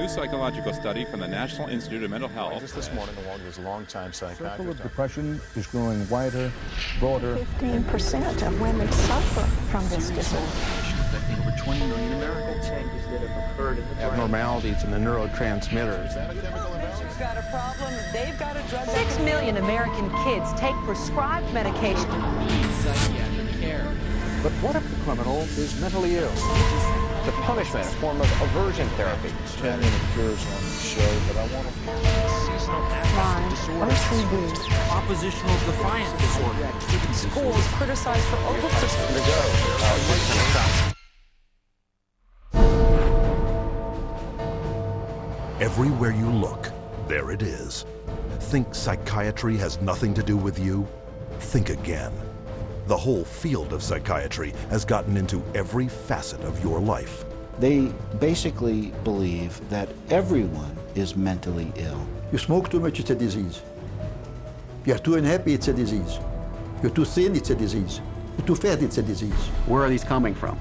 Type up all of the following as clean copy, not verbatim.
new psychological study from the National Institute of Mental Health. Just this morning, along with his longtime psychiatrist. The circle of depression is growing wider, broader. 15% of women suffer from this disorder. Affecting over 20 million Americans. Changes that have occurred in the brain. Abnormalities in the neurotransmitters. Is that a chemical imbalance? She's got a problem. They've got a drug. 6 million American kids take prescribed medication. Psychiatric care. But what if the criminal is mentally ill? The punishment, a form of aversion therapy. Chanting appears on the show, but I want to... Seasonal affective disorder. Oppositional defiant disorder. Schools criticized for over-prescription. Everywhere you look, there it is. Think psychiatry has nothing to do with you? Think again. The whole field of psychiatry has gotten into every facet of your life. They basically believe that everyone is mentally ill. You smoke too much, it's a disease. You're too unhappy, it's a disease. You're too thin, it's a disease. You're too fat, it's a disease. Where are these coming from?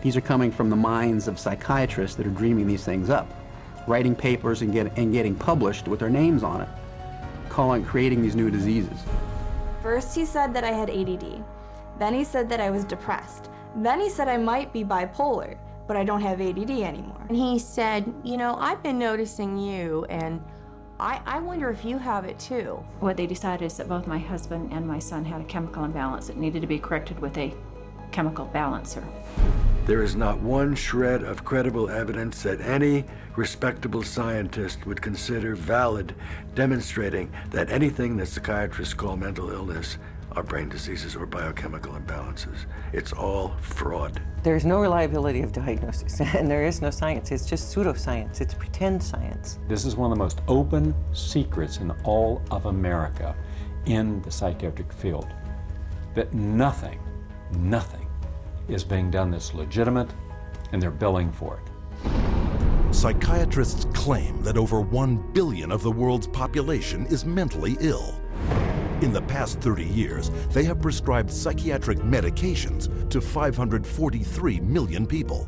These are coming from the minds of psychiatrists that are dreaming these things up, writing papers and getting published with their names on it, creating these new diseases. First he said that I had ADD. Then he said that I was depressed. Then he said I might be bipolar, but I don't have ADD anymore. And he said, you know, I've been noticing you, and I wonder if you have it too. What they decided is that both my husband and my son had a chemical imbalance that needed to be corrected with a chemical balancer. There is not one shred of credible evidence that any respectable scientist would consider valid, demonstrating that anything that psychiatrists call mental illness are brain diseases or biochemical imbalances. It's all fraud. There's no reliability of diagnosis, and there is no science. It's just pseudoscience. It's pretend science. This is one of the most open secrets in all of America in the psychiatric field, that nothing is being done that's legitimate, and they're billing for it. Psychiatrists claim that over 1 billion of the world's population is mentally ill. In the past 30 years, they have prescribed psychiatric medications to 543 million people.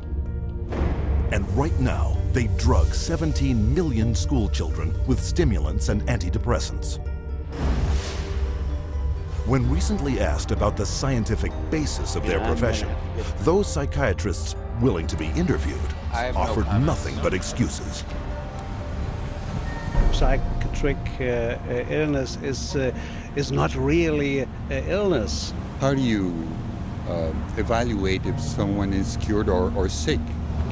And right now, they drug 17 million school children with stimulants and antidepressants. When recently asked about the scientific basis of their profession, those psychiatrists willing to be interviewed offered nothing but excuses. Psychiatric illness is not really illness. How do you evaluate if someone is cured or sick?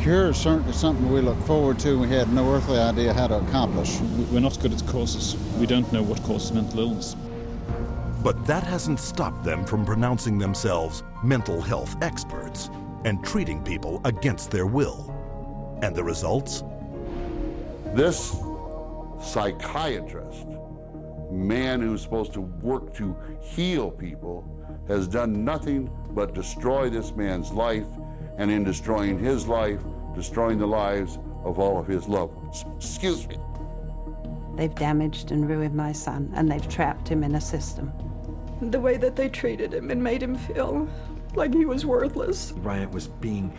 Cure is certainly something we look forward to. We had no earthly idea how to accomplish. We're not good at causes. We don't know what causes mental illness. But that hasn't stopped them from pronouncing themselves mental health experts and treating people against their will. And the results? This psychiatrist, man who's supposed to work to heal people, has done nothing but destroy this man's life, and in destroying his life, destroying the lives of all of his loved ones. Excuse me. They've damaged and ruined my son, and they've trapped him in a system. The way that they treated him and made him feel like he was worthless. Bryant was being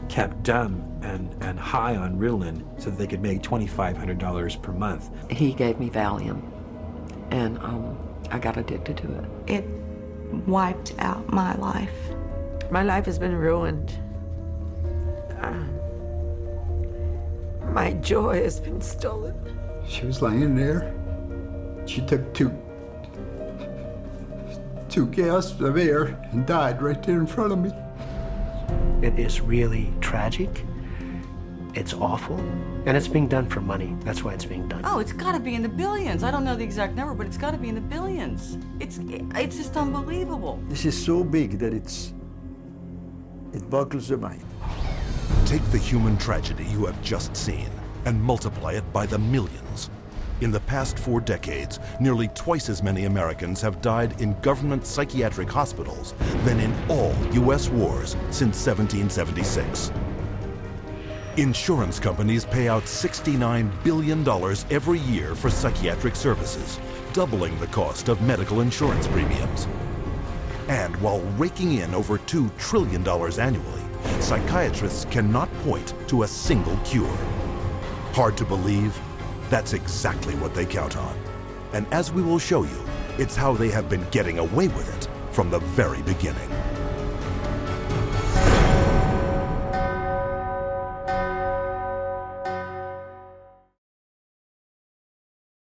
kept dumb and high on Ritalin so that they could make $2,500 per month. He gave me Valium, and I got addicted to it. It wiped out my life. My life has been ruined. My joy has been stolen. She was laying there. She took two gasps of air and died right there in front of me. It is really tragic. It's awful. And it's being done for money. That's why it's being done. Oh, it's got to be in the billions. I don't know the exact number, but it's got to be in the billions. It's just unbelievable. This is so big that it boggles the mind. Take the human tragedy you have just seen and multiply it by the millions. In the past 4 decades, nearly twice as many Americans have died in government psychiatric hospitals than in all U.S. wars since 1776. Insurance companies pay out $69 billion every year for psychiatric services, doubling the cost of medical insurance premiums. And while raking in over $2 trillion annually, psychiatrists cannot point to a single cure. Hard to believe? That's exactly what they count on. And as we will show you, it's how they have been getting away with it from the very beginning.